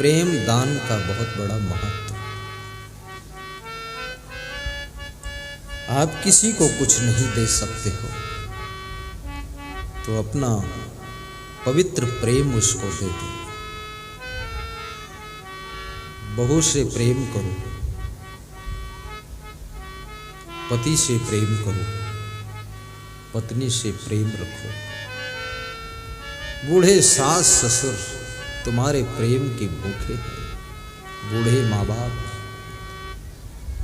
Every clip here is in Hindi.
प्रेम दान का बहुत बड़ा महत्व। आप किसी को कुछ नहीं दे सकते हो तो अपना पवित्र प्रेम उसको दे दो। बहू से प्रेम करो, पति से प्रेम करो, पत्नी से प्रेम रखो। बूढ़े सास ससुर तुम्हारे प्रेम के भूखे हैं। बूढ़े माँ बाप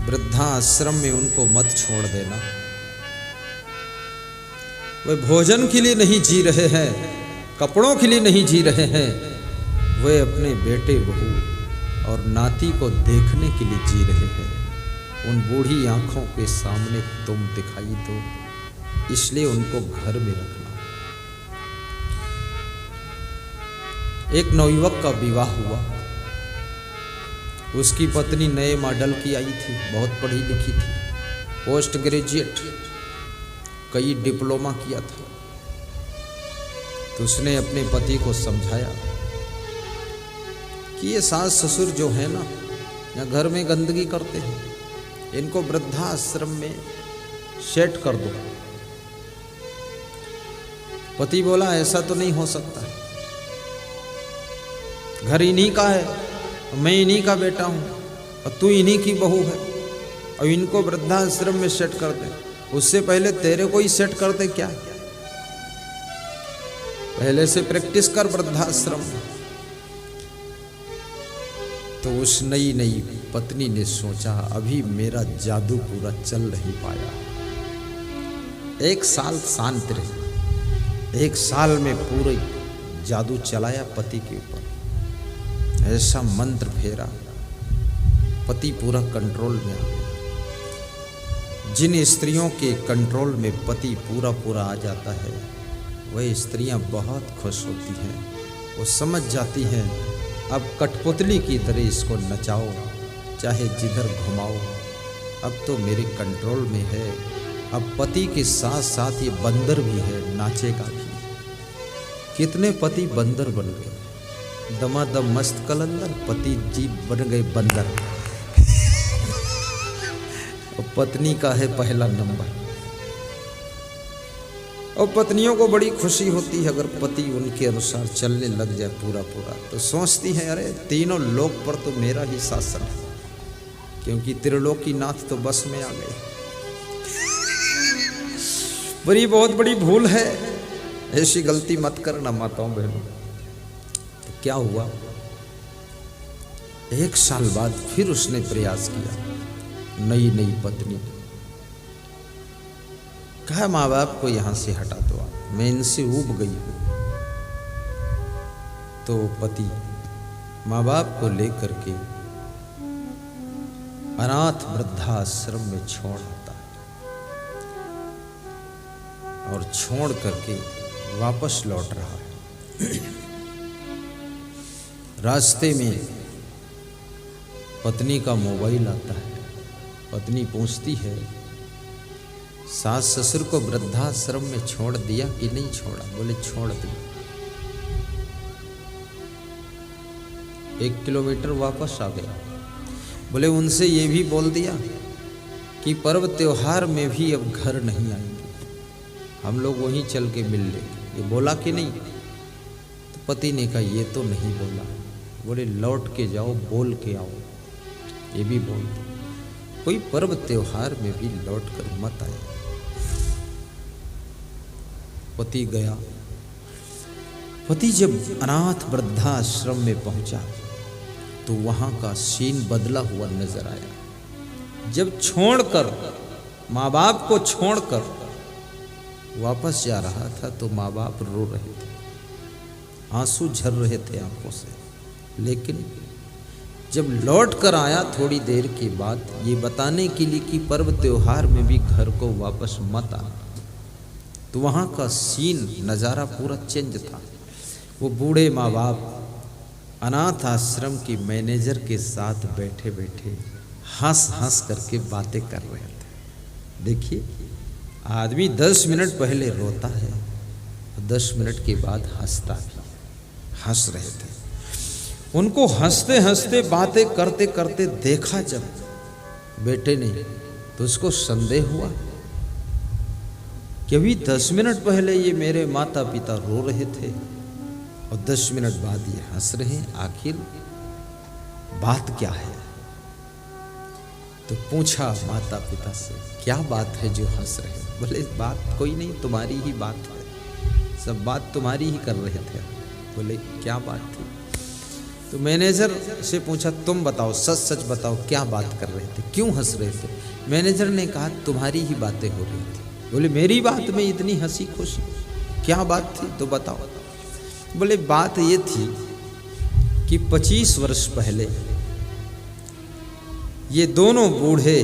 वृद्धाश्रम में उनको मत छोड़ देना। वे भोजन के लिए नहीं जी रहे हैं, कपड़ों के लिए नहीं जी रहे हैं, वे अपने बेटे बहू और नाती को देखने के लिए जी रहे हैं। उन बूढ़ी आंखों के सामने तुम दिखाई दो, इसलिए उनको घर में रखना। एक नवयुवक का विवाह हुआ। उसकी पत्नी नए मॉडल की आई थी, बहुत पढ़ी लिखी थी, पोस्ट ग्रेजुएट, कई डिप्लोमा किया था। तो उसने अपने पति को समझाया कि ये सास ससुर जो है ना, या घर में गंदगी करते हैं, इनको वृद्धाश्रम में सेट कर दो। पति बोला ऐसा तो नहीं हो सकता, घर इन्हीं का है, मैं इन्हीं का बेटा हूं और तू इन्हीं की बहू है, और इनको वृद्धाश्रम में सेट कर दे। उससे पहले तेरे को ही सेट कर दे क्या? पहले से प्रैक्टिस कर वृद्धाश्रम में। तो उस नई पत्नी ने सोचा अभी मेरा जादू पूरा चल नहीं पाया। 1 साल शांत रही, 1 साल में पूरे जादू चलाया पति के ऊपर। ऐसा मंत्र फेरा, पति पूरा कंट्रोल में आ गया। जिन स्त्रियों के कंट्रोल में पति पूरा आ जाता है, वह स्त्रियां बहुत खुश होती हैं। वो समझ जाती हैं अब कठपुतली की तरह इसको नचाओ, चाहे जिधर घुमाओ, अब तो मेरे कंट्रोल में है। अब पति के साथ साथ ये बंदर भी है, नाचेगा भी। कितने पति बंदर बन गए, दमादम मस्त कलंदर, पति जी बन गए बंदर। और पत्नी का है पहला नंबर। और पत्नियों को बड़ी खुशी होती है अगर पति उनके अनुसार चलने लग जाए पूरा, तो सोचती है अरे तीनों लोक पर तो मेरा ही शासन है, क्योंकि त्रिलोकीनाथ तो बस में आ गए। बड़ी बहुत बड़ी भूल है, ऐसी गलती मत करना माताओं बहनों। तो क्या हुआ, 1 साल बाद फिर उसने प्रयास किया। नई पत्नी कहा माँ बाप को यहां से हटा दो, मैं इनसे ऊब गई हूं। तो पति माँ बाप को लेकर के अनाथ वृद्धाश्रम में छोड़ आता है और छोड़ करके वापस लौट रहा है। रास्ते में पत्नी का मोबाइल आता है। पत्नी पूछती है सास ससुर को वृद्धाश्रम में छोड़ दिया कि नहीं छोड़ा? बोले छोड़ दिया। 1 किलोमीटर वापस आ गया। बोले उनसे ये भी बोल दिया कि पर्व त्योहार में भी अब घर नहीं आएंगे, हम लोग वहीं चल के मिल लेंगे। ये बोला कि नहीं? तो पति ने कहा ये तो नहीं बोला। बोले लौट के जाओ, बोल के आओ, ये भी बोल दो, कोई पर्व त्योहार में भी लौट कर मत आए। पति गया। पति जब अनाथ वृद्धाश्रम में पहुंचा तो वहां का सीन बदला हुआ नजर आया। जब छोड़कर, माँ बाप को छोड़कर वापस जा रहा था तो माँ बाप रो रहे थे, आंसू झर रहे थे आंखों से। लेकिन जब लौट कर आया थोड़ी देर के बाद, ये बताने के लिए कि पर्व त्योहार में भी घर को वापस मत आना, तो वहाँ का सीन नज़ारा पूरा चेंज था। वो बूढ़े माँ बाप अनाथ आश्रम की मैनेजर के साथ बैठे बैठे हंस करके बातें कर रहे थे। देखिए, आदमी 10 मिनट पहले रोता है, 10 मिनट के बाद हंसता भी, हंस रहे थे। उनको हंसते हंसते बातें करते करते देखा जब बेटे ने, तो उसको संदेह हुआ कि अभी 10 मिनट पहले ये मेरे माता पिता रो रहे थे और 10 मिनट बाद ये हंस रहे हैं, आखिर बात क्या है। तो पूछा माता पिता से, क्या बात है जो हंस रहे हैं? बोले बात कोई नहीं, तुम्हारी ही बात है, सब बात तुम्हारी ही कर रहे थे। बोले क्या बात थी? तो मैनेजर से पूछा, तुम बताओ, सच सच बताओ, क्या बात कर रहे थे, क्यों हंस रहे थे? मैनेजर ने कहा, तुम्हारी ही बातें हो रही थी। बोले मेरी बात में इतनी हंसी खुशी, क्या बात थी तो बताओ। बोले बात ये थी कि 25 वर्ष पहले ये दोनों बूढ़े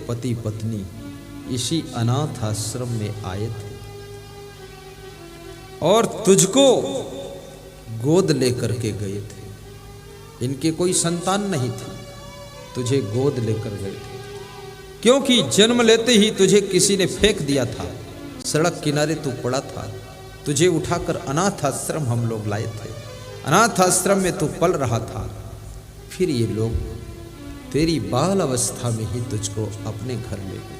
पति पत्नी इसी अनाथ आश्रम में आए थे और तुझको गोद लेकर के गए थे। इनके कोई संतान नहीं थी, तुझे गोद लेकर गए थे, क्योंकि जन्म लेते ही तुझे किसी ने फेंक दिया था, सड़क किनारे तू पड़ा था, तुझे उठाकर अनाथ आश्रम हम लोग लाए थे, अनाथ आश्रम में तू पल रहा था। फिर ये लोग तेरी बाल अवस्था में ही तुझको अपने घर ले गए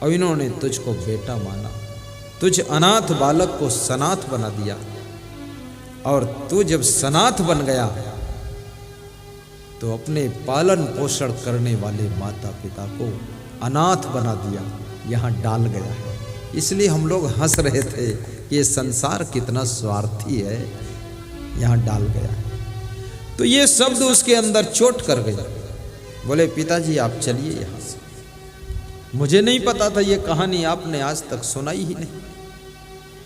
और इन्होंने तुझको बेटा माना, तुझ अनाथ बालक को सनाथ बना दिया और तू जब सनाथ बन गया तो अपने पालन पोषण करने वाले माता पिता को अनाथ बना दिया, यहाँ डाल गया है। इसलिए हम लोग हंस रहे थे कि ये संसार कितना स्वार्थी है, यहाँ डाल गया है। तो ये शब्द उसके अंदर चोट कर गए। बोले पिताजी आप चलिए यहाँ से, मुझे नहीं पता था ये कहानी, आपने आज तक सुनाई ही नहीं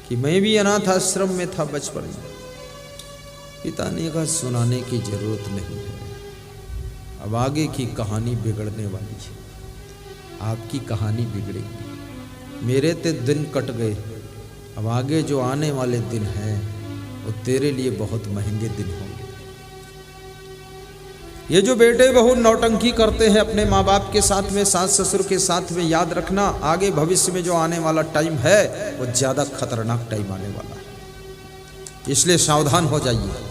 कि मैं भी अनाथ आश्रम में था बचपन में। पिता ने कहा सुनाने की जरूरत नहीं है, अब आगे की कहानी बिगड़ने वाली है, आपकी कहानी बिगड़ेगी। मेरे ते दिन कट गए, अब आगे जो आने वाले दिन हैं वो तेरे लिए बहुत महंगे दिन होंगे। ये जो बेटे बहू नौटंकी करते हैं अपने माँ बाप के साथ में, सास ससुर के साथ में, याद रखना आगे भविष्य में जो आने वाला टाइम है वो ज़्यादा खतरनाक टाइम आने वाला है, इसलिए सावधान हो जाइए।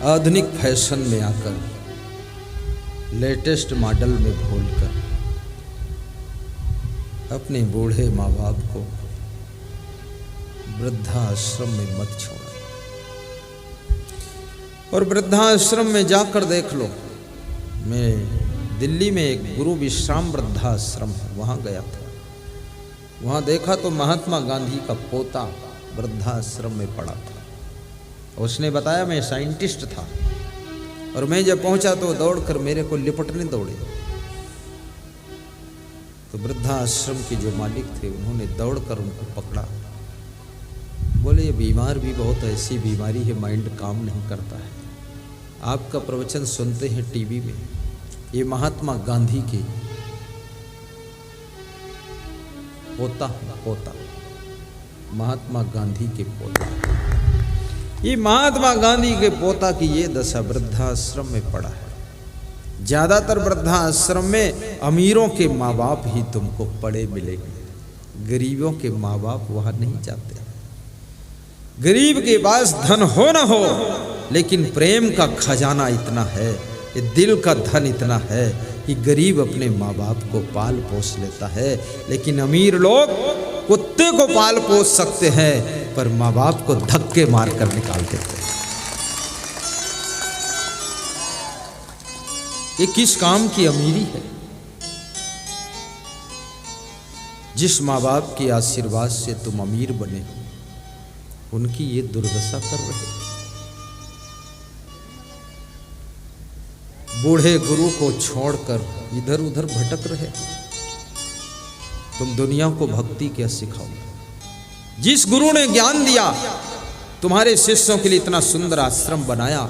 आधुनिक फैशन में आकर, लेटेस्ट मॉडल में भूलकर अपने बूढ़े माँ बाप को वृद्धाश्रम में मत छोड़ो। और वृद्धाश्रम में जाकर देख लो, मैं दिल्ली में एक गुरु विश्राम वृद्धाश्रम है वहाँ गया था, वहाँ देखा तो महात्मा गांधी का पोता वृद्धाश्रम में पड़ा था। उसने बताया मैं साइंटिस्ट था और मैं जब पहुंचा तो दौड़कर मेरे को लिपटने दौड़े। तो वृद्धाश्रम के जो मालिक थे उन्होंने दौड़कर उनको पकड़ा, बोले ये बीमार भी बहुत ऐसी बीमारी है, माइंड काम नहीं करता है। आपका प्रवचन सुनते हैं टीवी में, ये महात्मा गांधी के पोता महात्मा गांधी के पोता, ये महात्मा गांधी के पोता की ये दशा वृद्धाश्रम में पड़ा है। ज्यादातर वृद्धाश्रम में अमीरों के माँ बाप ही तुमको पड़े मिलेंगे, गरीबों के माँ बाप वहां नहीं जाते। गरीब के पास धन हो ना हो, लेकिन प्रेम का खजाना इतना है, ये दिल का धन इतना है कि गरीब अपने माँ बाप को पाल पोस लेता है। लेकिन अमीर लोग कुत्ते को पाल पोस सकते हैं पर माँ बाप को धक्के मार कर निकाल देते हैं। ये किस काम की अमीरी है? जिस माँ बाप के आशीर्वाद से तुम अमीर बने हो, उनकी ये दुर्दशा कर रहे हो। बूढ़े गुरु को छोड़कर इधर उधर भटक रहे हो। तुम दुनिया को भक्ति क्या सिखाओगे? जिस गुरु ने ज्ञान दिया, तुम्हारे शिष्यों के लिए इतना सुंदर आश्रम बनाया,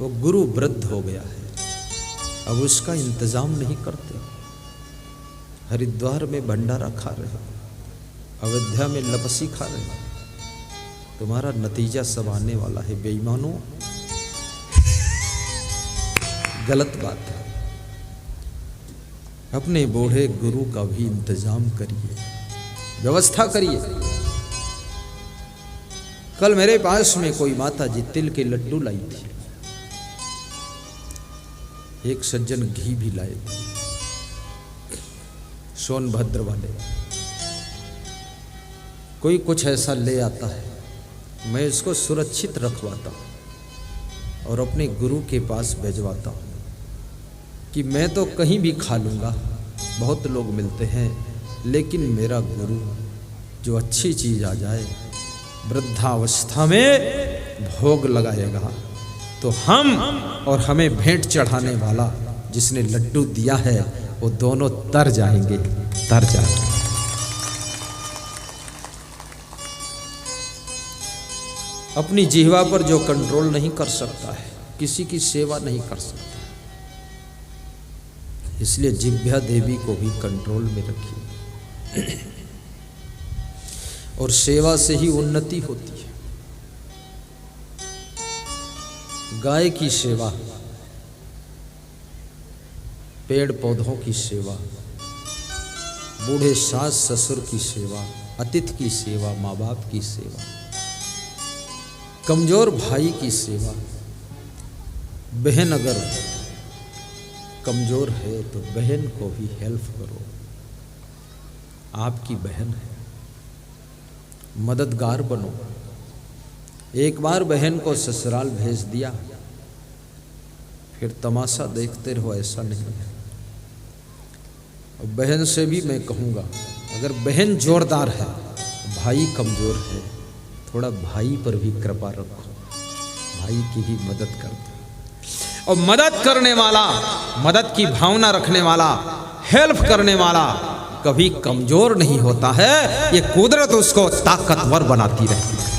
वो गुरु वृद्ध हो गया है, अब उसका इंतजाम नहीं करते। हरिद्वार में भंडारा खा रहे हो, अयोध्या में लपसी खा रहे हो, तुम्हारा नतीजा सब आने वाला है। बेईमानों, गलत बात है। अपने बूढ़े गुरु का भी इंतजाम करिए, व्यवस्था करिए। कल मेरे पास में कोई माता जी तिल के लड्डू लाई थी, एक सज्जन घी भी लाए थे, सोनभद्र वाले। कोई कुछ ऐसा ले आता है, मैं इसको सुरक्षित रखवाता हूँ और अपने गुरु के पास भेजवाता हूँ कि मैं तो कहीं भी खा लूँगा, बहुत लोग मिलते हैं, लेकिन मेरा गुरु जो अच्छी चीज़ आ जाए, वृद्धावस्था में भोग लगाएगा, तो हम और हमें भेंट चढ़ाने वाला जिसने लड्डू दिया है वो दोनों तर जाएंगे, तर जाएंगे। अपनी जिह्वा पर जो कंट्रोल नहीं कर सकता है, किसी की सेवा नहीं कर सकता, इसलिए जिह्वा देवी को भी कंट्रोल में रखिए। और सेवा से ही उन्नति होती है। गाय की सेवा, पेड़ पौधों की सेवा, बूढ़े सास ससुर की सेवा, अतिथि की सेवा, माँ बाप की सेवा, कमजोर भाई की सेवा। बहन अगर कमजोर है तो बहन को भी हेल्प करो, आपकी बहन है, मददगार बनो। एक बार बहन को ससुराल भेज दिया, फिर तमाशा देखते रहो, ऐसा नहीं है। और बहन से भी मैं कहूँगा, अगर बहन जोरदार है, भाई कमजोर है, थोड़ा भाई पर भी कृपा रखो, भाई की भी मदद कर दो। और मदद करने वाला, मदद की भावना रखने वाला, हेल्प करने वाला कभी कमजोर नहीं होता है, ये कुदरत उसको ताकतवर बनाती रहती है।